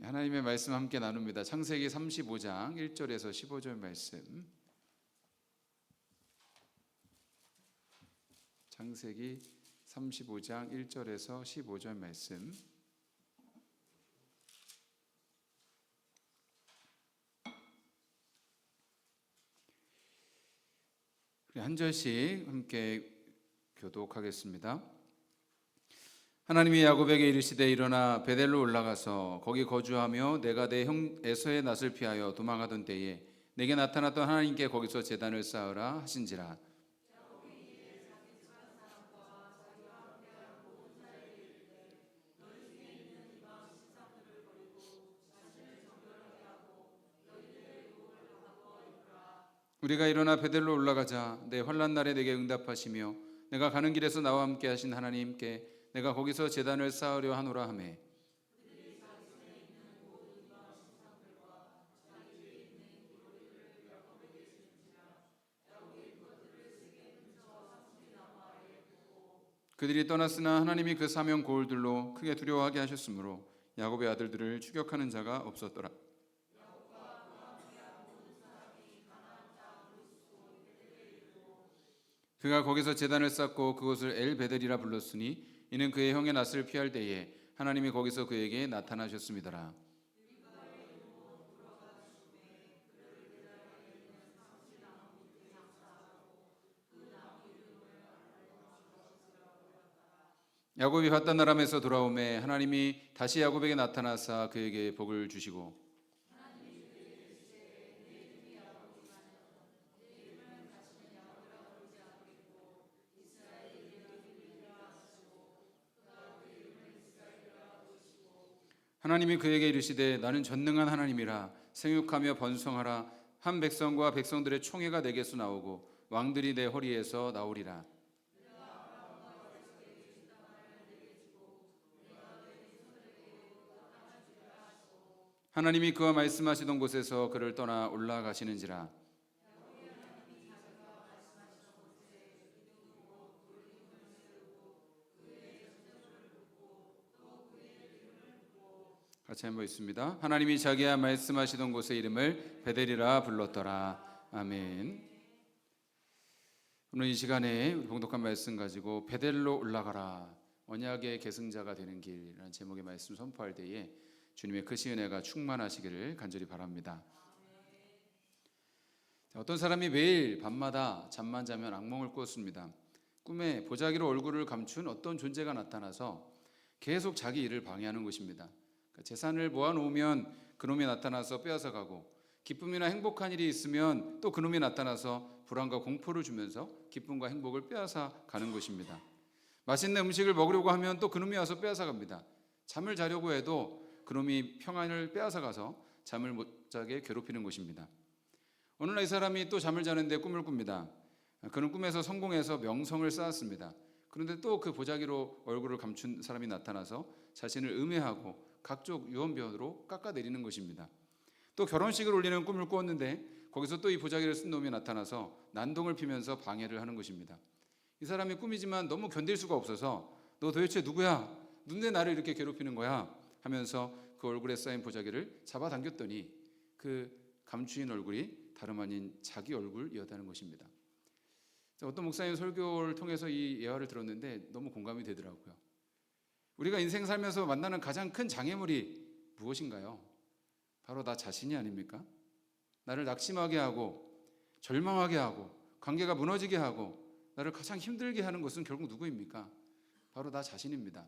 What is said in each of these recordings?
하나님의 말씀 함께 나눕니다. 창세기 35장 1절에서 15절 말씀. 창세기 35장 1절에서 15절 말씀. 한 절씩 함께 교독하겠습니다. 하나님이 야곱에게 이르시되 일어나 베델로 올라가서 거기 거주하며 내가 내 형 에서의 낯을 피하여 도망하던 때에 내게 나타났던 하나님께 거기서 제단을 쌓으라 하신지라. 우리가 일어나 베델로 올라가자. 내 환난 날에 내게 응답하시며 내가 가는 길에서 나와 함께 하신 하나님께 내가 거기서 제단을 쌓으려 하노라 하매, 그들이 떠났으나 하나님이 그 사명 고울들로 크게 두려워하게 하셨으므로 야곱의 아들들을 추격하는 자가 없었더라. 그가 거기서 제단을 쌓고 그곳을 엘베델이라 불렀으니 이는 그의 형의 낯을 피할 때에 하나님이 거기서 그에게 나타나셨음이더라. 야곱이 밧단 아람에서 돌아오매 하나님이 다시 야곱에게 나타나사 그에게 복을 주시고, 하나님이 그에게 이르시되 나는 전능한 하나님이라 생육하며 번성하라. 한 백성과 백성들의 총회가 내게서 나오고 왕들이 내 허리에서 나오리라. 하나님이 그와 말씀하시던 곳에서 그를 떠나 올라가시는지라. 같이 한번 있습니다. 하나님이 자기야 말씀하시던 곳의 이름을 베델이라 불렀더라. 아멘. 오늘 이 시간에 우리 봉독한 말씀 가지고 베델로 올라가라, 언약의 계승자가 되는 길이라는 제목의 말씀 선포할 때에 주님의 크신 은혜가 충만하시기를 간절히 바랍니다. 어떤 사람이 매일 밤마다 잠만 자면 악몽을 꾸었습니다. 꿈에 보자기로 얼굴을 감춘 어떤 존재가 나타나서 계속 자기 일을 방해하는 것입니다. 재산을 모아놓으면 그놈이 나타나서 빼앗아가고, 기쁨이나 행복한 일이 있으면 또 그놈이 나타나서 불안과 공포를 주면서 기쁨과 행복을 빼앗아 가는 것입니다. 맛있는 음식을 먹으려고 하면 또 그놈이 와서 빼앗아 갑니다. 잠을 자려고 해도 그놈이 평안을 빼앗아 가서 잠을 못 자게 괴롭히는 것입니다. 어느 날 이 사람이 또 잠을 자는데 꿈을 꿉니다. 그는 꿈에서 성공해서 명성을 쌓았습니다. 그런데 또 그 보자기로 얼굴을 감춘 사람이 나타나서 자신을 음해하고 각종 유언변으로 깎아내리는 것입니다. 또 결혼식을 올리는 꿈을 꾸었는데 거기서 또 이 보자기를 쓴 놈이 나타나서 난동을 피면서 방해를 하는 것입니다. 이 사람이 꿈이지만 너무 견딜 수가 없어서 너 도대체 누구야? 누군데 나를 이렇게 괴롭히는 거야? 하면서 그 얼굴에 쌓인 보자기를 잡아당겼더니 그 감추인 얼굴이 다름 아닌 자기 얼굴이었다는 것입니다. 어떤 목사님 설교를 통해서 이 예화를 들었는데 너무 공감이 되더라고요. 우리가 인생 살면서 만나는 가장 큰 장애물이 무엇인가요? 바로 나 자신이 아닙니까? 나를 낙심하게 하고 절망하게 하고 관계가 무너지게 하고 나를 가장 힘들게 하는 것은 결국 누구입니까? 바로 나 자신입니다.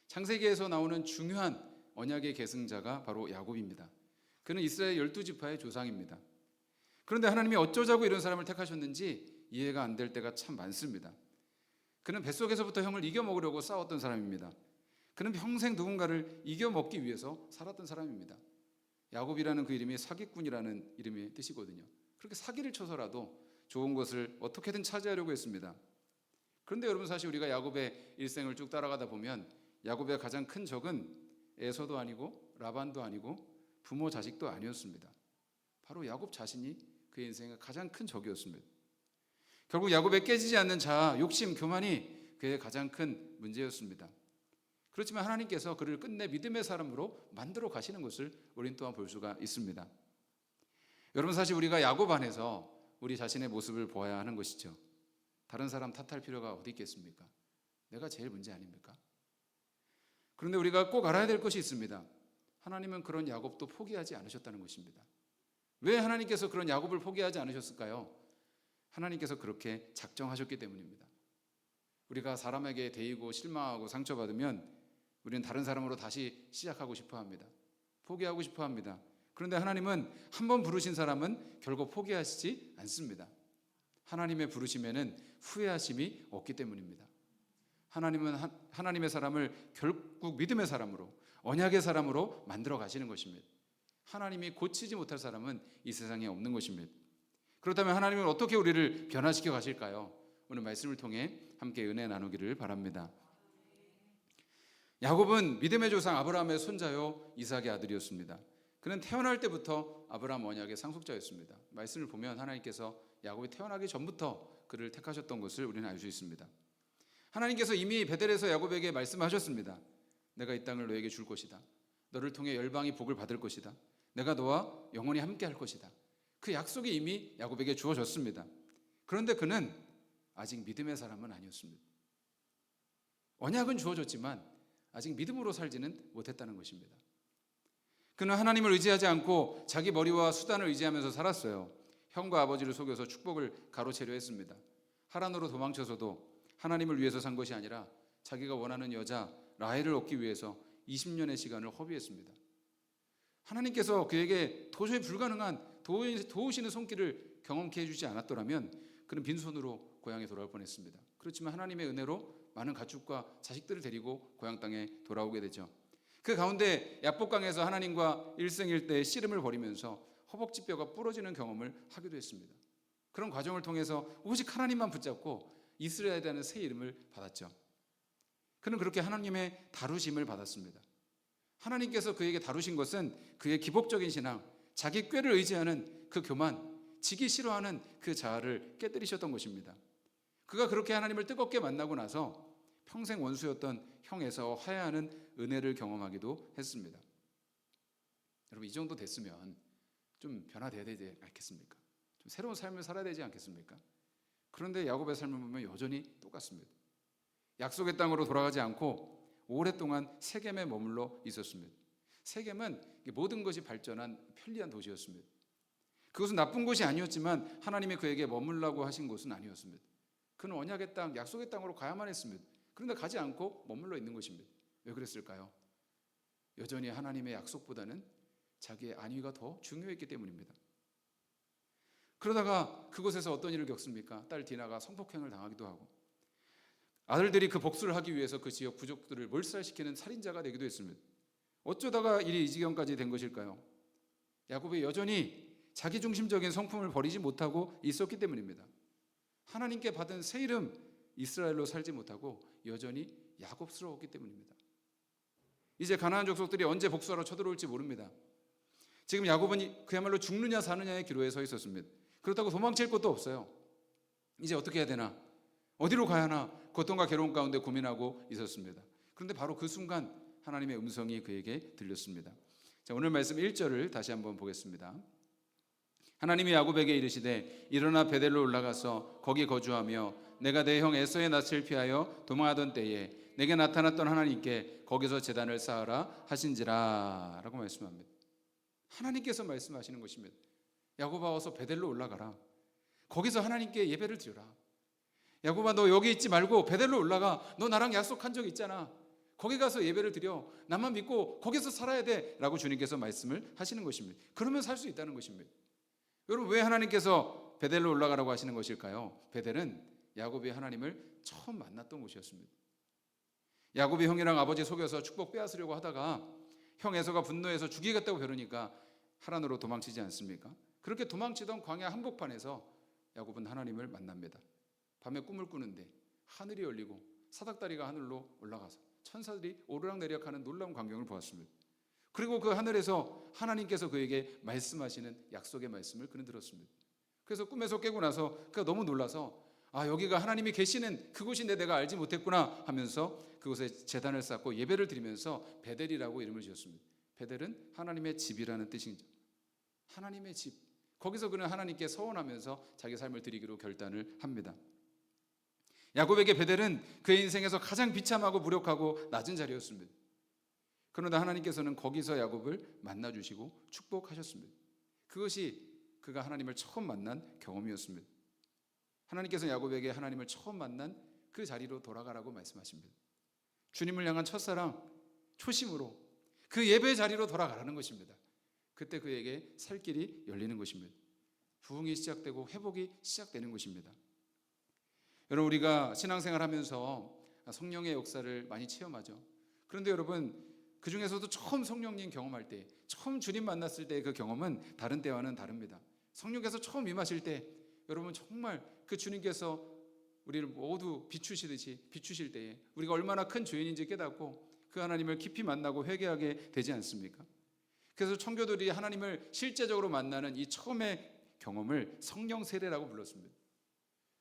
창세기에서 나오는 중요한 언약의 계승자가 바로 야곱입니다. 그는 이스라엘 12지파의 조상입니다. 그런데 하나님이 어쩌자고 이런 사람을 택하셨는지 이해가 안 될 때가 참 많습니다. 그는 뱃속에서부터 형을 이겨먹으려고 싸웠던 사람입니다. 그는 평생 누군가를 이겨먹기 위해서 살았던 사람입니다. 야곱이라는 그 이름이 사기꾼이라는 이름의 뜻이거든요. 그렇게 사기를 쳐서라도 좋은 것을 어떻게든 차지하려고 했습니다. 그런데 여러분, 사실 우리가 야곱의 일생을 쭉 따라가다 보면 야곱의 가장 큰 적은 에서도 아니고 라반도 아니고 부모 자식도 아니었습니다. 바로 야곱 자신이 그의 인생의 가장 큰 적이었습니다. 결국 야곱의 깨지지 않는 자아, 욕심, 교만이 그의 가장 큰 문제였습니다. 그렇지만 하나님께서 그를 끝내 믿음의 사람으로 만들어 가시는 것을 우리는 또한 볼 수가 있습니다. 여러분, 사실 우리가 야곱 안에서 우리 자신의 모습을 보아야 하는 것이죠. 다른 사람 탓할 필요가 어디 있겠습니까? 내가 제일 문제 아닙니까? 그런데 우리가 꼭 알아야 될 것이 있습니다. 하나님은 그런 야곱도 포기하지 않으셨다는 것입니다. 왜 하나님께서 그런 야곱을 포기하지 않으셨을까요? 하나님께서 그렇게 작정하셨기 때문입니다. 우리가 사람에게 대이고 실망하고 상처받으면 우리는 다른 사람으로 다시 시작하고 싶어 합니다. 포기하고 싶어 합니다. 그런데 하나님은 한번 부르신 사람은 결국 포기하시지 않습니다. 하나님의 부르심에는 후회하심이 없기 때문입니다. 하나님은 하나님의 사람을 결국 믿음의 사람으로, 언약의 사람으로 만들어 가시는 것입니다. 하나님이 고치지 못할 사람은 이 세상에 없는 것입니다. 그렇다면 하나님은 어떻게 우리를 변화시켜 가실까요? 오늘 말씀을 통해 함께 은혜 나누기를 바랍니다. 야곱은 믿음의 조상 아브라함의 손자요 이삭의 아들이었습니다. 그는 태어날 때부터 아브라함 언약의 상속자였습니다. 말씀을 보면 하나님께서 야곱이 태어나기 전부터 그를 택하셨던 것을 우리는 알 수 있습니다. 하나님께서 이미 베델에서 야곱에게 말씀하셨습니다. 내가 이 땅을 너에게 줄 것이다. 너를 통해 열방이 복을 받을 것이다. 내가 너와 영원히 함께 할 것이다. 그 약속이 이미 야곱에게 주어졌습니다. 그런데 그는 아직 믿음의 사람은 아니었습니다. 언약은 주어졌지만 아직 믿음으로 살지는 못했다는 것입니다. 그는 하나님을 의지하지 않고 자기 머리와 수단을 의지하면서 살았어요. 형과 아버지를 속여서 축복을 가로채려 했습니다. 하란으로 도망쳐서도 하나님을 위해서 산 것이 아니라 자기가 원하는 여자 라헬을 얻기 위해서 20년의 시간을 허비했습니다. 하나님께서 그에게 도저히 불가능한 도우시는 손길을 경험케 해주지 않았더라면 그는 빈손으로 고향에 돌아올 뻔했습니다. 그렇지만 하나님의 은혜로 많은 가축과 자식들을 데리고 고향 땅에 돌아오게 되죠. 그 가운데 야복강에서 하나님과 일생일대의 씨름을 벌이면서 허벅지뼈가 부러지는 경험을 하기도 했습니다. 그런 과정을 통해서 오직 하나님만 붙잡고 이스라엘이라는 새 이름을 받았죠. 그는 그렇게 하나님의 다루심을 받았습니다. 하나님께서 그에게 다루신 것은 그의 기복적인 신앙, 자기 꾀를 의지하는 그 교만, 지기 싫어하는 그 자아를 깨뜨리셨던 것입니다. 그가 그렇게 하나님을 뜨겁게 만나고 나서 평생 원수였던 형에서 화해하는 은혜를 경험하기도 했습니다. 여러분, 이 정도 됐으면 좀 변화돼야 되지 않겠습니까? 좀 새로운 삶을 살아야 되지 않겠습니까? 그런데 야곱의 삶을 보면 여전히 똑같습니다. 약속의 땅으로 돌아가지 않고 오랫동안 세겜에 머물러 있었습니다. 세겜은 모든 것이 발전한 편리한 도시였습니다. 그것은 나쁜 곳이 아니었지만 하나님이 그에게 머물라고 하신 곳은 아니었습니다. 그는 언약의 땅, 약속의 땅으로 가야만 했습니다. 그런데 가지 않고 머물러 있는 것입니다. 왜 그랬을까요? 여전히 하나님의 약속보다는 자기의 안위가 더 중요했기 때문입니다. 그러다가 그곳에서 어떤 일을 겪습니까? 딸 디나가 성폭행을 당하기도 하고 아들들이 그 복수를 하기 위해서 그 지역 부족들을 몰살시키는 살인자가 되기도 했습니다. 어쩌다가 일이 이 지경까지 된 것일까요? 야곱이 여전히 자기중심적인 성품을 버리지 못하고 있었기 때문입니다. 하나님께 받은 새 이름 이스라엘로 살지 못하고 여전히 야곱스러웠기 때문입니다. 이제 가나안 족속들이 언제 복수하러 쳐들어올지 모릅니다. 지금 야곱은 그야말로 죽느냐 사느냐의 기로에 서 있었습니다. 그렇다고 도망칠 것도 없어요. 이제 어떻게 해야 되나? 어디로 가야 하나? 고통과 괴로움 가운데 고민하고 있었습니다. 그런데 바로 그 순간 하나님의 음성이 그에게 들렸습니다. 자, 오늘 말씀 1절을 다시 한번 보겠습니다. 하나님이 야곱에게 이르시되 일어나 베델로 올라가서 거기 거주하며 내가 내 형 에서의 낯을 피하여 도망하던 때에 내게 나타났던 하나님께 거기서 제단을 쌓으라 하신지라 라고 말씀합니다. 하나님께서 말씀하시는 것입니다. 야곱아, 어서 베델로 올라가라. 거기서 하나님께 예배를 드려라. 야곱아, 너 여기 있지 말고 베델로 올라가. 너 나랑 약속한 적 있잖아. 거기 가서 예배를 드려. 나만 믿고 거기서 살아야 돼 라고 주님께서 말씀을 하시는 것입니다. 그러면 살 수 있다는 것입니다. 여러분, 왜 하나님께서 베델로 올라가라고 하시는 것일까요? 베델은 야곱이 하나님을 처음 만났던 곳이었습니다. 야곱이 형이랑 아버지 속여서 축복 빼앗으려고 하다가 형 에서가 분노해서 죽이겠다고 벼르니까 하란으로 도망치지 않습니까? 그렇게 도망치던 광야 한복판에서 야곱은 하나님을 만납니다. 밤에 꿈을 꾸는데 하늘이 열리고 사닥다리가 하늘로 올라가서 천사들이 오르락내리락하는 놀라운 광경을 보았습니다. 그리고 그 하늘에서 하나님께서 그에게 말씀하시는 약속의 말씀을 그는 들었습니다. 그래서 꿈에서 깨고 나서 그가 너무 놀라서 여기가 하나님이 계시는 그곳인데 내가 알지 못했구나 하면서 그곳에 제단을 쌓고 예배를 드리면서 베델이라고 이름을 지었습니다. 베델은 하나님의 집이라는 뜻이죠. 하나님의 집. 거기서 그는 하나님께 서원하면서 자기 삶을 드리기로 결단을 합니다. 야곱에게 베델은 그의 인생에서 가장 비참하고 무력하고 낮은 자리였습니다. 그런데 하나님께서는 거기서 야곱을 만나주시고 축복하셨습니다. 그것이 그가 하나님을 처음 만난 경험이었습니다. 하나님께서 야곱에게 하나님을 처음 만난 그 자리로 돌아가라고 말씀하십니다. 주님을 향한 첫사랑, 초심으로 그 예배 자리로 돌아가라는 것입니다. 그때 그에게 살 길이 열리는 것입니다. 부흥이 시작되고 회복이 시작되는 것입니다. 여러분, 우리가 신앙생활하면서 성령의 역사를 많이 체험하죠. 그런데 여러분, 그 중에서도 처음 성령님 경험할 때, 처음 주님 만났을 때의 그 경험은 다른 때와는 다릅니다. 성령께서 처음 임하실 때, 여러분 정말 그 주님께서 우리를 모두 비추실 때에 우리가 얼마나 큰 죄인인지 깨닫고 그 하나님을 깊이 만나고 회개하게 되지 않습니까? 그래서 청교도들이 하나님을 실제적으로 만나는 이 처음의 경험을 성령 세례라고 불렀습니다.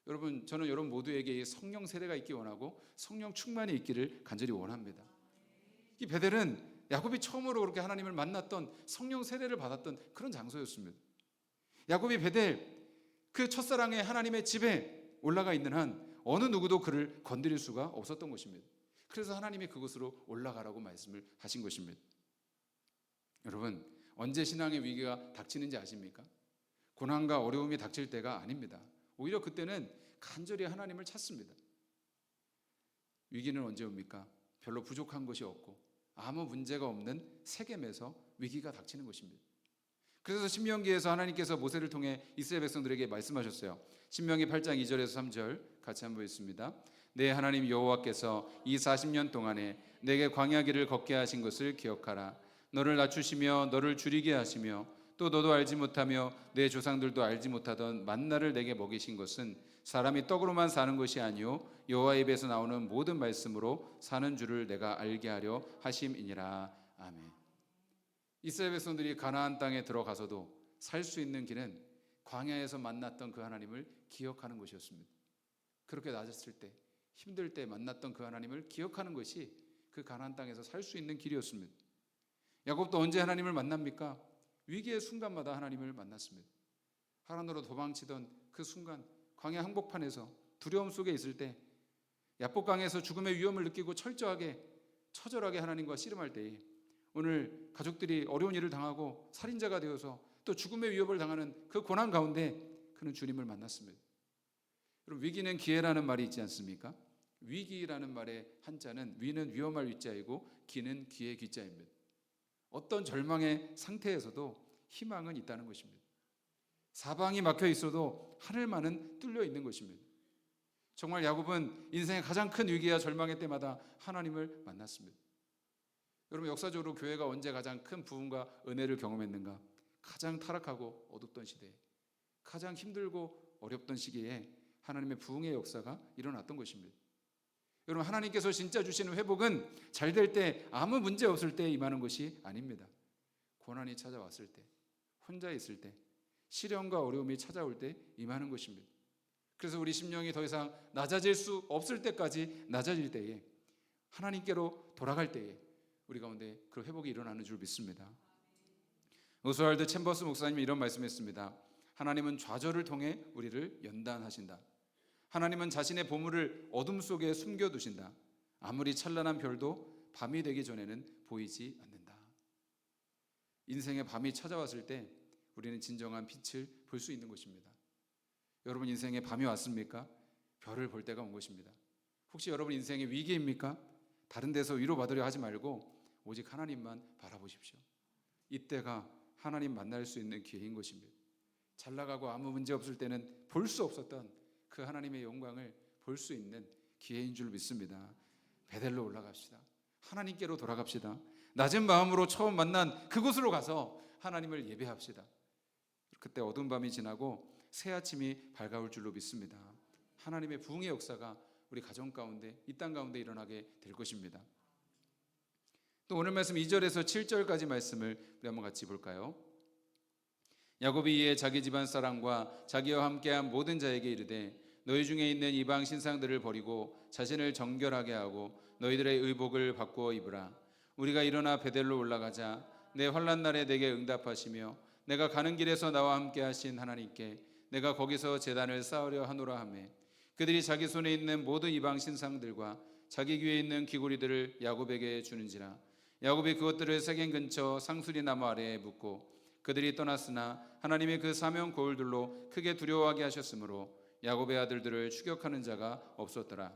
여러분, 저는 여러분 모두에게 성령 세례가 있기 원하고 성령 충만이 있기를 간절히 원합니다. 이 베델은 야곱이 처음으로 그렇게 하나님을 만났던, 성령 세례를 받았던 그런 장소였습니다. 야곱이 베델, 그 첫사랑의 하나님의 집에 올라가 있는 한 어느 누구도 그를 건드릴 수가 없었던 것입니다. 그래서 하나님이 그곳으로 올라가라고 말씀을 하신 것입니다. 여러분, 언제 신앙의 위기가 닥치는지 아십니까? 고난과 어려움이 닥칠 때가 아닙니다. 오히려 그때는 간절히 하나님을 찾습니다. 위기는 언제 옵니까? 별로 부족한 것이 없고 아무 문제가 없는 세겜에서 위기가 닥치는 것입니다. 그래서 신명기에서 하나님께서 모세를 통해 이스라엘 백성들에게 말씀하셨어요. 신명기 8장 2절에서 3절 같이 한번 읽습니다. 내 하나님 여호와께서 이 40년 동안에 내게 광야길을 걷게 하신 것을 기억하라. 너를 낮추시며 너를 줄이게 하시며 또 너도 알지 못하며 내 조상들도 알지 못하던 만나를 내게 먹이신 것은 사람이 떡으로만 사는 것이 아니요 여호와 입에서 나오는 모든 말씀으로 사는 줄을 내가 알게 하려 하심이니라. 아멘. 이스라엘 백성들이 가나안 땅에 들어가서도 살 수 있는 길은 광야에서 만났던 그 하나님을 기억하는 것이었습니다. 그렇게 낮았을 때, 힘들 때 만났던 그 하나님을 기억하는 것이 그 가나안 땅에서 살 수 있는 길이었습니다. 야곱도 언제 하나님을 만납니까? 위기의 순간마다 하나님을 만났습니다. 하란으로 도망치던 그 순간, 광야 한복판에서 두려움 속에 있을 때, 야복강에서 죽음의 위험을 느끼고 처절하게 하나님과 씨름할 때에, 오늘 가족들이 어려운 일을 당하고 살인자가 되어서 또 죽음의 위협을 당하는 그 고난 가운데 그는 주님을 만났습니다. 여러분, 위기는 기회라는 말이 있지 않습니까? 위기라는 말의 한자는 위는 위험할 위자이고 기는 기의 기자입니다. 어떤 절망의 상태에서도 희망은 있다는 것입니다. 사방이 막혀 있어도 하늘만은 뚫려 있는 것입니다. 정말 야곱은 인생의 가장 큰 위기와 절망의 때마다 하나님을 만났습니다. 여러분, 역사적으로 교회가 언제 가장 큰 부흥과 은혜를 경험했는가? 가장 타락하고 어둡던 시대에, 가장 힘들고 어렵던 시기에 하나님의 부흥의 역사가 일어났던 것입니다. 여러분, 하나님께서 진짜 주시는 회복은 잘 될 때, 아무 문제 없을 때 임하는 것이 아닙니다. 고난이 찾아왔을 때, 혼자 있을 때, 시련과 어려움이 찾아올 때 임하는 것입니다. 그래서 우리 심령이 더 이상 낮아질 수 없을 때까지 낮아질 때에, 하나님께로 돌아갈 때에 우리 가운데 그 회복이 일어나는 줄 믿습니다. 오스왈드 챔버스 목사님이 이런 말씀했습니다. 하나님은 좌절을 통해 우리를 연단하신다. 하나님은 자신의 보물을 어둠 속에 숨겨두신다. 아무리 찬란한 별도 밤이 되기 전에는 보이지 않는다. 인생의 밤이 찾아왔을 때 우리는 진정한 빛을 볼 수 있는 것입니다. 여러분, 인생에 밤이 왔습니까? 별을 볼 때가 온 것입니다. 혹시 여러분 인생의 위기입니까? 다른 데서 위로받으려 하지 말고 오직 하나님만 바라보십시오. 이때가 하나님 만날 수 있는 기회인 것입니다. 잘 나가고 아무 문제 없을 때는 볼 수 없었던 그 하나님의 영광을 볼 수 있는 기회인 줄 믿습니다. 베델로 올라갑시다. 하나님께로 돌아갑시다. 낮은 마음으로 처음 만난 그곳으로 가서 하나님을 예배합시다. 그때 어두운 밤이 지나고 새 아침이 밝아올 줄로 믿습니다. 하나님의 부흥의 역사가 우리 가정 가운데, 이 땅 가운데 일어나게 될 것입니다. 또 오늘 말씀 2절에서 7절까지 말씀을 우리 한번 같이 볼까요? 야곱이 이에 자기 집안 사람과 자기와 함께한 모든 자에게 이르되 너희 중에 있는 이방 신상들을 버리고 자신을 정결하게 하고 너희들의 의복을 바꾸어 입으라. 우리가 일어나 베델로 올라가자. 내 환난 날에 내게 응답하시며 내가 가는 길에서 나와 함께 하신 하나님께 내가 거기서 제단을 쌓으려 하노라 하며, 그들이 자기 손에 있는 모든 이방 신상들과 자기 귀에 있는 귀고리들을 야곱에게 주는지라. 야곱이 그것들을 세겜 근처 상수리 나무 아래에 묻고 그들이 떠났으나 하나님의 그 사명 거울들로 크게 두려워하게 하셨으므로 야곱의 아들들을 추격하는 자가 없었더라.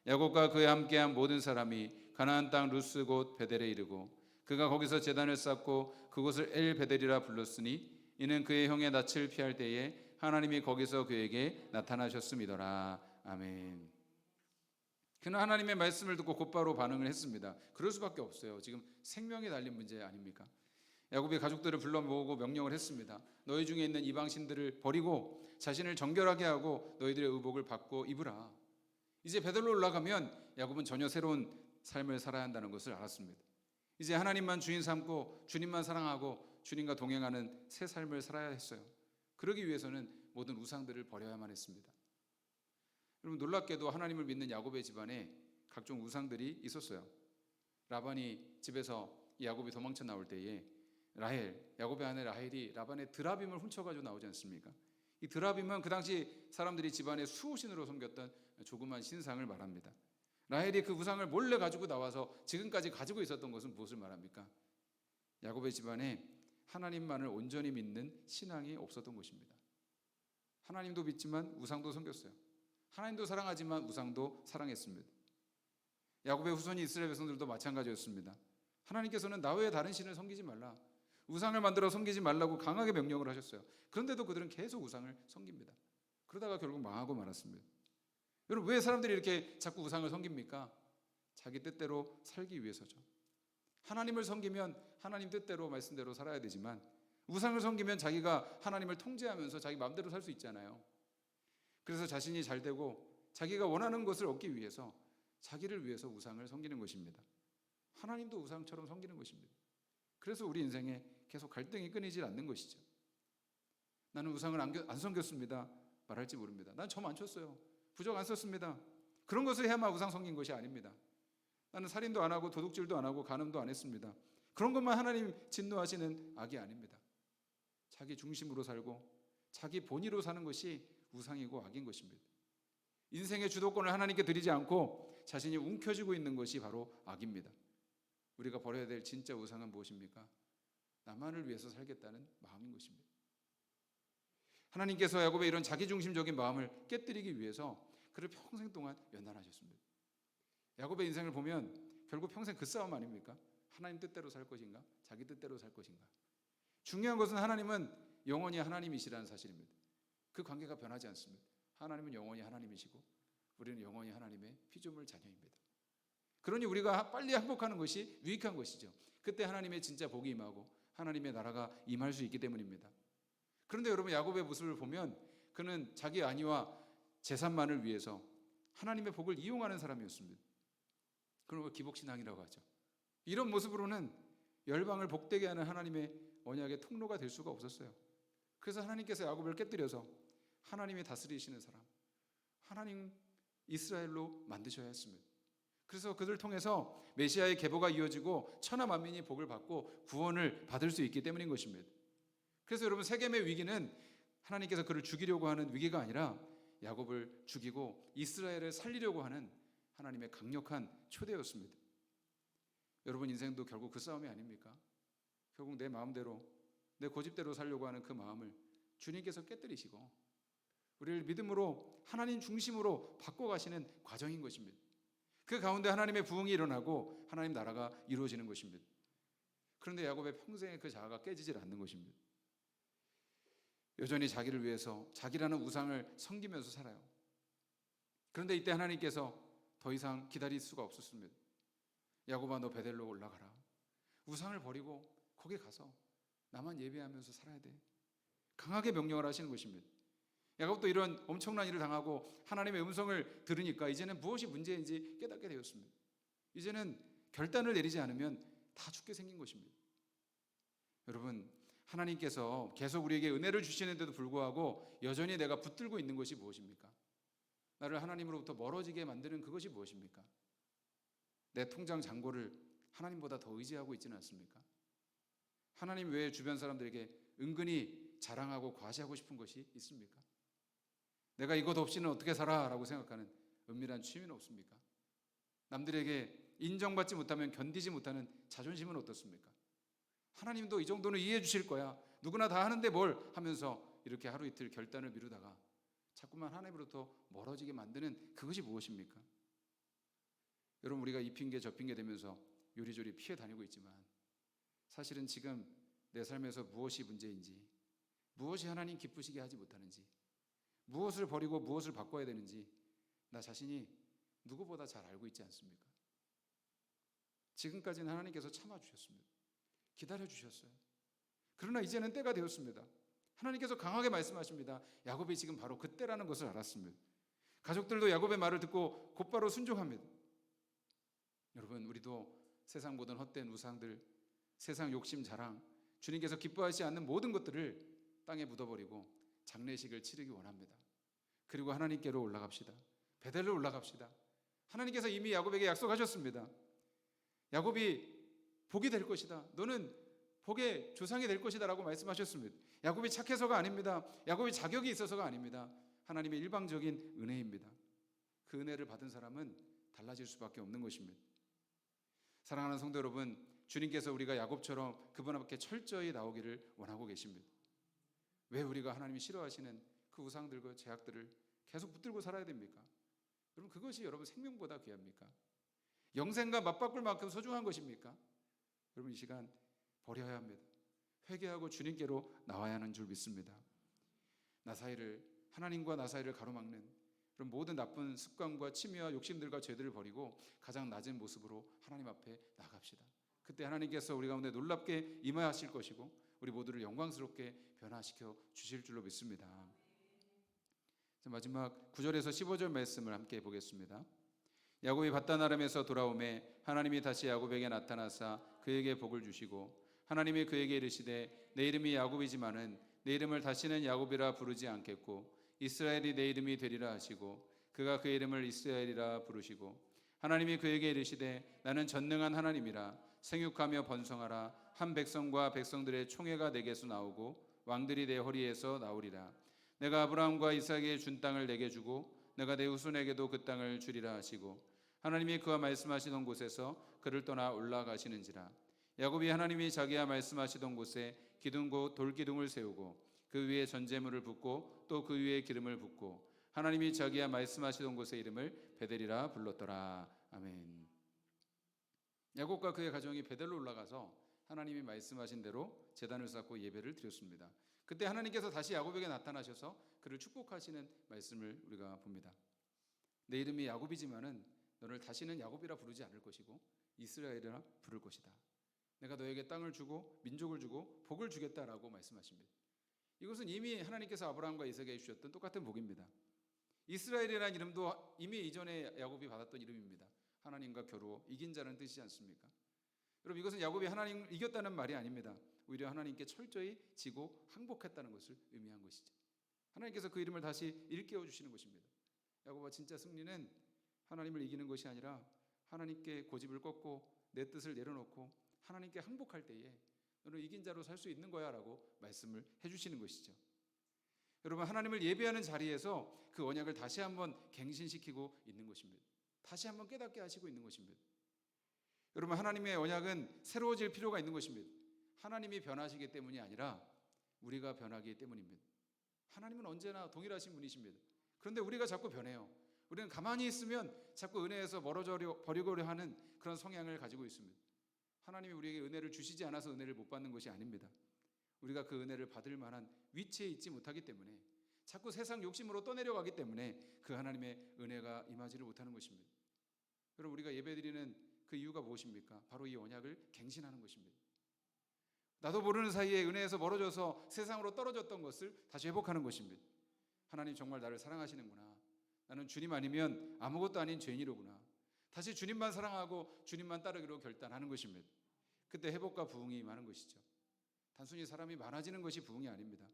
야곱과 그에 함께한 모든 사람이 가나안 땅 루스 곧 베델에 이르고 그가 거기서 제단을 쌓고 그곳을 엘 베델이라 불렀으니 이는 그의 형의 낯을 피할 때에 하나님이 거기서 그에게 나타나셨음이더라. 아멘. 그는 하나님의 말씀을 듣고 곧바로 반응을 했습니다. 그럴 수밖에 없어요. 지금 생명이 달린 문제 아닙니까? 야곱이 가족들을 불러 모으고 명령을 했습니다. 너희 중에 있는 이방신들을 버리고 자신을 정결하게 하고 너희들의 의복을 받고 입으라. 이제 베델로 올라가면 야곱은 전혀 새로운 삶을 살아야 한다는 것을 알았습니다. 이제 하나님만 주인 삼고 주님만 사랑하고 주님과 동행하는 새 삶을 살아야 했어요. 그러기 위해서는 모든 우상들을 버려야만 했습니다. 여러분, 놀랍게도 하나님을 믿는 야곱의 집안에 각종 우상들이 있었어요. 라반이 집에서 야곱이 도망쳐 나올 때에 라헬, 야곱의 아내 라헬이 라반의 드라빔을 훔쳐가지고 나오지 않습니까? 이 드라빔은 그 당시 사람들이 집안의 수호신으로 섬겼던 조그만 신상을 말합니다. 라헬이 그 우상을 몰래 가지고 나와서 지금까지 가지고 있었던 것은 무엇을 말합니까? 야곱의 집안에 하나님만을 온전히 믿는 신앙이 없었던 것입니다. 하나님도 믿지만 우상도 섬겼어요. 하나님도 사랑하지만 우상도 사랑했습니다. 야곱의 후손이 이스라엘 백성들도 마찬가지였습니다. 하나님께서는 나 외에 다른 신을 섬기지 말라, 우상을 만들어 섬기지 말라고 강하게 명령을 하셨어요. 그런데도 그들은 계속 우상을 섬깁니다. 그러다가 결국 망하고 말았습니다. 여러분, 왜 사람들이 이렇게 자꾸 우상을 섬깁니까? 자기 뜻대로 살기 위해서죠. 하나님을 섬기면 하나님 뜻대로 말씀대로 살아야 되지만 우상을 섬기면 자기가 하나님을 통제하면서 자기 마음대로 살 수 있잖아요. 그래서 자신이 잘 되고 자기가 원하는 것을 얻기 위해서 자기를 위해서 우상을 섬기는 것입니다. 하나님도 우상처럼 섬기는 것입니다. 그래서 우리 인생에 계속 갈등이 끊이질 않는 것이죠. 나는 우상을 안 섬겼습니다 말할지 모릅니다. 난 점 안 쳤어요. 부적 안 썼습니다. 그런 것을 해야만 우상 섬긴 것이 아닙니다. 나는 살인도 안 하고 도둑질도 안 하고 간음도 안 했습니다. 그런 것만 하나님 진노하시는 악이 아닙니다. 자기 중심으로 살고 자기 본의로 사는 것이 우상이고 악인 것입니다. 인생의 주도권을 하나님께 드리지 않고 자신이 움켜쥐고 있는 것이 바로 악입니다. 우리가 버려야 될 진짜 우상은 무엇입니까? 나만을 위해서 살겠다는 마음인 것입니다. 하나님께서 야곱의 이런 자기중심적인 마음을 깨뜨리기 위해서 그를 평생 동안 연단하셨습니다. 야곱의 인생을 보면 결국 평생 그 싸움 아닙니까? 하나님 뜻대로 살 것인가? 자기 뜻대로 살 것인가? 중요한 것은 하나님은 영원히 하나님이시라는 사실입니다. 그 관계가 변하지 않습니다. 하나님은 영원히 하나님이시고 우리는 영원히 하나님의 피조물 자녀입니다. 그러니 우리가 빨리 항복하는 것이 유익한 것이죠. 그때 하나님의 진짜 복이 임하고 하나님의 나라가 임할 수 있기 때문입니다. 그런데 여러분, 야곱의 모습을 보면 그는 자기 안위와 재산만을 위해서 하나님의 복을 이용하는 사람이었습니다. 그런 걸 기복신앙이라고 하죠. 이런 모습으로는 열방을 복되게 하는 하나님의 언약의 통로가 될 수가 없었어요. 그래서 하나님께서 야곱을 깨뜨려서 하나님이 다스리시는 사람, 하나님 이스라엘로 만드셔야 했습니다. 그래서 그들을 통해서 메시아의 계보가 이어지고 천하 만민이 복을 받고 구원을 받을 수 있기 때문인 것입니다. 그래서 여러분, 세겜의 위기는 하나님께서 그를 죽이려고 하는 위기가 아니라 야곱을 죽이고 이스라엘을 살리려고 하는 하나님의 강력한 초대였습니다. 여러분 인생도 결국 그 싸움이 아닙니까? 결국 내 마음대로, 내 고집대로 살려고 하는 그 마음을 주님께서 깨뜨리시고 우리를 믿음으로 하나님 중심으로 바꿔가시는 과정인 것입니다. 그 가운데 하나님의 부흥이 일어나고 하나님 나라가 이루어지는 것입니다. 그런데 야곱의 평생의 그 자아가 깨지질 않는 것입니다. 여전히 자기를 위해서 자기라는 우상을 섬기면서 살아요. 그런데 이때 하나님께서 더 이상 기다릴 수가 없었습니다. 야곱아, 너 베델로 올라가라. 우상을 버리고 거기 가서 나만 예배하면서 살아야 돼. 강하게 명령을 하시는 것입니다. 야곱도 이런 엄청난 일을 당하고 하나님의 음성을 들으니까 이제는 무엇이 문제인지 깨닫게 되었습니다. 이제는 결단을 내리지 않으면 다 죽게 생긴 것입니다. 여러분, 하나님께서 계속 우리에게 은혜를 주시는데도 불구하고 여전히 내가 붙들고 있는 것이 무엇입니까? 나를 하나님으로부터 멀어지게 만드는 그것이 무엇입니까? 내 통장 잔고를 하나님보다 더 의지하고 있지는 않습니까? 하나님 외에 주변 사람들에게 은근히 자랑하고 과시하고 싶은 것이 있습니까? 내가 이것 없이는 어떻게 살아? 라고 생각하는 은밀한 취미는 없습니까? 남들에게 인정받지 못하면 견디지 못하는 자존심은 어떻습니까? 하나님도 이 정도는 이해해 주실 거야, 누구나 다 하는데 뭘, 하면서 이렇게 하루 이틀 결단을 미루다가 자꾸만 하나님으로부터 멀어지게 만드는 그것이 무엇입니까? 여러분, 우리가 이 핑계 저 핑계 대면서 요리조리 피해 다니고 있지만 사실은 지금 내 삶에서 무엇이 문제인지, 무엇이 하나님 기쁘시게 하지 못하는지, 무엇을 버리고 무엇을 바꿔야 되는지 나 자신이 누구보다 잘 알고 있지 않습니까? 지금까지는 하나님께서 참아주셨습니다. 기다려주셨어요. 그러나 이제는 때가 되었습니다. 하나님께서 강하게 말씀하십니다. 야곱이 지금 바로 그때라는 것을 알았습니다. 가족들도 야곱의 말을 듣고 곧바로 순종합니다. 여러분, 우리도 세상 모든 헛된 우상들, 세상 욕심 자랑, 주님께서 기뻐하지 않는 모든 것들을 땅에 묻어버리고 장례식을 치르기 원합니다. 그리고 하나님께로 올라갑시다. 베델로 올라갑시다. 하나님께서 이미 야곱에게 약속하셨습니다. 야곱이 복이 될 것이다, 너는 복의 조상이 될 것이다 라고 말씀하셨습니다. 야곱이 착해서가 아닙니다. 야곱이 자격이 있어서가 아닙니다. 하나님의 일방적인 은혜입니다. 그 은혜를 받은 사람은 달라질 수밖에 없는 것입니다. 사랑하는 성도 여러분, 주님께서 우리가 야곱처럼 그분 앞에 철저히 나오기를 원하고 계십니다. 왜 우리가 하나님이 싫어하시는 그 우상들과 제약들을 계속 붙들고 살아야 됩니까? 여러분, 그것이 여러분 생명보다 귀합니까? 영생과 맞바꿀 만큼 소중한 것입니까? 여러분, 이 시간 버려야 합니다. 회개하고 주님께로 나와야 하는 줄 믿습니다. 하나님과 나 사이를 가로막는 그런 모든 나쁜 습관과 취미와 욕심들과 죄들을 버리고 가장 낮은 모습으로 하나님 앞에 나갑시다. 그때 하나님께서 우리 가운데 놀랍게 임하실 것이고 우리 모두를 영광스럽게 변화시켜 주실 줄로 믿습니다. 마지막 9절에서 15절 말씀을 함께 보겠습니다. 야곱이 밧단 아람에서 돌아오매 하나님이 다시 야곱에게 나타나사 그에게 복을 주시고 하나님이 그에게 이르시되 내 이름이 야곱이지만은 내 이름을 다시는 야곱이라 부르지 않겠고 이스라엘이 내 이름이 되리라 하시고 그가 그 이름을 이스라엘이라 부르시고 하나님이 그에게 이르시되 나는 전능한 하나님이라 생육하며 번성하라 한 백성과 백성들의 총회가 내게서 나오고 왕들이 내 허리에서 나오리라. 내가 아브라함과 이삭에게 준 땅을 내게 주고 내가 내 후손에게도 그 땅을 주리라 하시고 하나님이 그와 말씀하시던 곳에서 그를 떠나 올라가시는지라. 야곱이 하나님이 자기와 말씀하시던 곳에 기둥 곧 돌기둥을 세우고 그 위에 전제물을 붓고 또 그 위에 기름을 붓고 하나님이 자기와 말씀하시던 곳의 이름을 베델이라 불렀더라. 아멘. 야곱과 그의 가정이 베델로 올라가서 하나님이 말씀하신 대로 제단을 쌓고 예배를 드렸습니다. 그때 하나님께서 다시 야곱에게 나타나셔서 그를 축복하시는 말씀을 우리가 봅니다. 내 이름이 야곱이지만은 너를 다시는 야곱이라 부르지 않을 것이고 이스라엘이라 부를 것이다. 내가 너에게 땅을 주고 민족을 주고 복을 주겠다라고 말씀하십니다. 이것은 이미 하나님께서 아브라함과 이삭에게 주셨던 똑같은 복입니다. 이스라엘이라는 이름도 이미 이전에 야곱이 받았던 이름입니다. 하나님과 겨루어 이긴 자는 뜻이지 않습니까? 여러분, 이것은 야곱이 하나님을 이겼다는 말이 아닙니다. 오히려 하나님께 철저히 지고 항복했다는 것을 의미한 것이죠. 하나님께서 그 이름을 다시 일깨워 주시는 것입니다. 야곱아, 진짜 승리는 하나님을 이기는 것이 아니라 하나님께 고집을 꺾고 내 뜻을 내려놓고 하나님께 항복할 때에 너는 이긴 자로 살 수 있는 거야 라고 말씀을 해주시는 것이죠. 여러분, 하나님을 예배하는 자리에서 그 언약을 다시 한번 갱신시키고 있는 것입니다. 다시 한번 깨닫게 하시고 있는 것입니다. 여러분, 하나님의 언약은 새로워질 필요가 있는 것입니다. 하나님이 변하시기 때문이 아니라 우리가 변하기 때문입니다. 하나님은 언제나 동일하신 분이십니다. 그런데 우리가 자꾸 변해요. 우리는 가만히 있으면 자꾸 은혜에서 멀어져 버리고려 하는 그런 성향을 가지고 있습니다. 하나님이 우리에게 은혜를 주시지 않아서 은혜를 못 받는 것이 아닙니다. 우리가 그 은혜를 받을 만한 위치에 있지 못하기 때문에 자꾸 세상 욕심으로 떠내려가기 때문에 그 하나님의 은혜가 임하지를 못하는 것입니다. 여러분, 우리가 예배드리는 그 이유가 무엇입니까? 바로 이 언약을 갱신하는 것입니다. 나도 모르는 사이에 은혜에서 멀어져서 세상으로 떨어졌던 것을 다시 회복하는 것입니다. 하나님 정말 나를 사랑하시는구나. 나는 주님 아니면 아무것도 아닌 죄인이로구나. 다시 주님만 사랑하고 주님만 따르기로 결단하는 것입니다. 그때 회복과 부흥이 임하는 것이죠. 단순히 사람이 많아지는 것이 부흥이 아닙니다.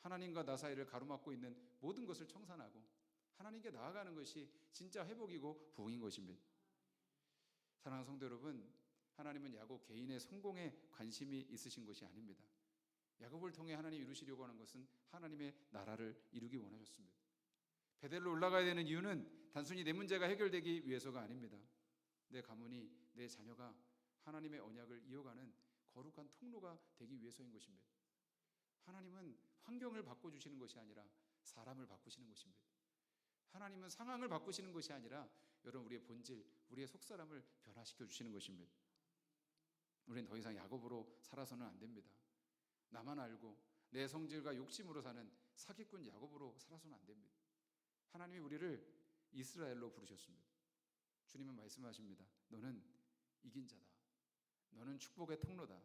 하나님과 나 사이를 가로막고 있는 모든 것을 청산하고 하나님께 나아가는 것이 진짜 회복이고 부흥인 것입니다. 사랑하는 성도 여러분, 하나님은 야곱 개인의 성공에 관심이 있으신 것이 아닙니다. 야곱을 통해 하나님이 이루시려고 하는 것은 하나님의 나라를 이루기 원하셨습니다. 베델로 올라가야 되는 이유는 단순히 내 문제가 해결되기 위해서가 아닙니다. 내 가문이, 내 자녀가 하나님의 언약을 이어가는 거룩한 통로가 되기 위해서인 것입니다. 하나님은 환경을 바꿔주시는 것이 아니라 사람을 바꾸시는 것입니다. 하나님은 상황을 바꾸시는 것이 아니라 여러분 우리의 본질, 우리의 속사람을 변화시켜 주시는 것입니다. 우리는 더 이상 야곱으로 살아서는 안 됩니다. 나만 알고 내 성질과 욕심으로 사는 사기꾼 야곱으로 살아서는 안 됩니다. 하나님이 우리를 이스라엘로 부르셨습니다. 주님은 말씀하십니다. 너는 이긴 자다. 너는 축복의 통로다.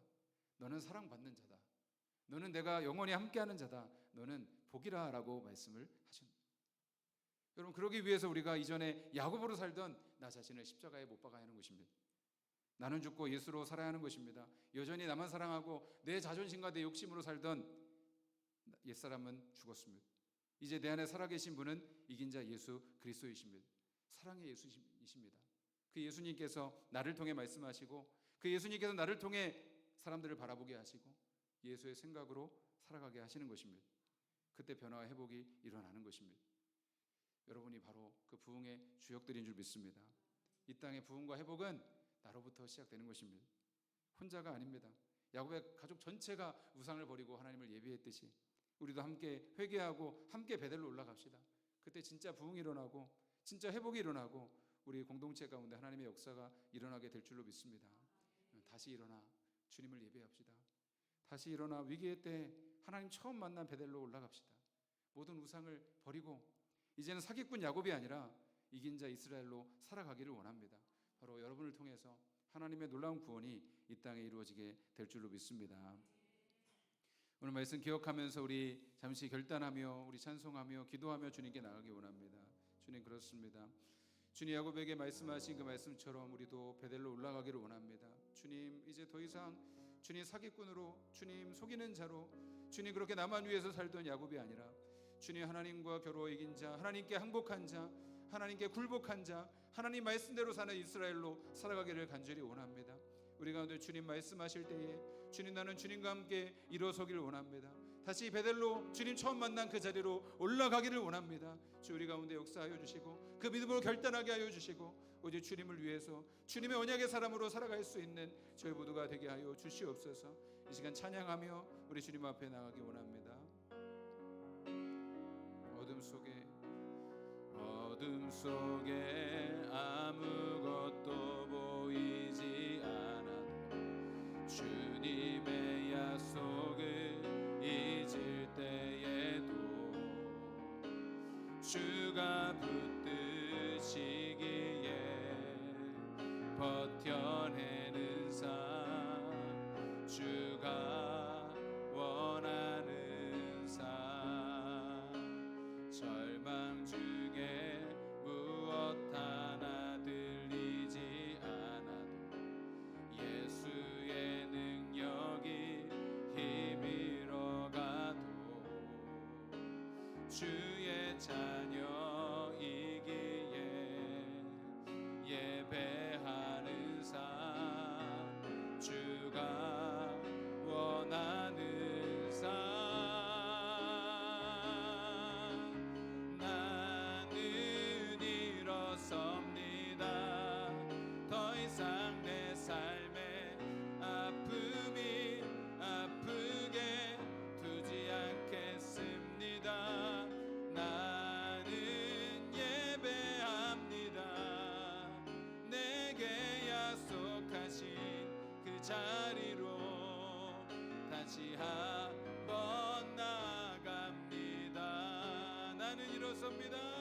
너는 사랑받는 자다. 너는 내가 영원히 함께하는 자다. 너는 복이라 라고 말씀을 하십니다. 여러분, 그러기 위해서 우리가 이전에 야곱으로 살던 나 자신을 십자가에 못 박아야 하는 것입니다. 나는 죽고 예수로 살아야 하는 것입니다. 여전히 나만 사랑하고 내 자존심과 내 욕심으로 살던 옛사람은 죽었습니다. 이제 내 안에 살아계신 분은 이긴 자 예수 그리스도이십니다. 사랑의 예수이십니다. 그 예수님께서 나를 통해 말씀하시고 그 예수님께서 나를 통해 사람들을 바라보게 하시고 예수의 생각으로 살아가게 하시는 것입니다. 그때 변화와 회복이 일어나는 것입니다. 여러분이 바로 그 부흥의 주역들인 줄 믿습니다. 이 땅의 부흥과 회복은 나로부터 시작되는 것입니다. 혼자가 아닙니다. 야곱의 가족 전체가 우상을 버리고 하나님을 예비했듯이 우리도 함께 회개하고 함께 베델로 올라갑시다. 그때 진짜 부흥이 일어나고 진짜 회복이 일어나고 우리 공동체 가운데 하나님의 역사가 일어나게 될 줄로 믿습니다. 다시 일어나 주님을 예배합시다. 다시 일어나 위기의 때 하나님 처음 만난 베델로 올라갑시다. 모든 우상을 버리고 이제는 사기꾼 야곱이 아니라 이긴 자 이스라엘로 살아가기를 원합니다. 바로 여러분을 통해서 하나님의 놀라운 구원이 이 땅에 이루어지게 될 줄로 믿습니다. 오늘 말씀 기억하면서 우리 잠시 결단하며 우리 찬송하며 기도하며 주님께 나가기 원합니다. 주님, 그렇습니다. 주님, 야곱에게 말씀하신 그 말씀처럼 우리도 베델로 올라가기를 원합니다. 주님, 이제 더 이상 주님 사기꾼으로, 주님 속이는 자로, 주님 그렇게 나만 위해서 살던 야곱이 아니라 주님 하나님과 겨루어 이긴 자, 하나님께 항복한 자, 하나님께 굴복한 자, 하나님 말씀대로 사는 이스라엘로 살아가기를 간절히 원합니다. 우리 가운데 주님 말씀하실 때에 주님, 나는 주님과 함께 일어서기를 원합니다. 다시 베델로 주님 처음 만난 그 자리로 올라가기를 원합니다. 주 우리 가운데 역사하여 주시고 그 믿음으로 결단하게 하여 주시고 오직 주님을 위해서 주님의 언약의 사람으로 살아갈 수 있는 저희 모두가 되게 하여 주시옵소서. 이 시간 찬양하며 우리 주님 앞에 나가기 원합니다. 어둠 속에 아무것도 보이지 않아도 주님의 약속을 잊을 때에도 주가 붙드시기에 버텨내는 삶, 주가 원하는 삶, 절망 중에 무엇 하나 들리지 않아도 예수의 능력이 힘이러 가도 주의 자녀이기에 예배하는 삶, 주가 원하는 삶, 더 이상 내 삶에 아픔이 아프게 두지 않겠습니다. 나는 예배합니다. 내게 약속하신 그 자리로 다시 한번 나아갑니다. 나는 일어섭니다.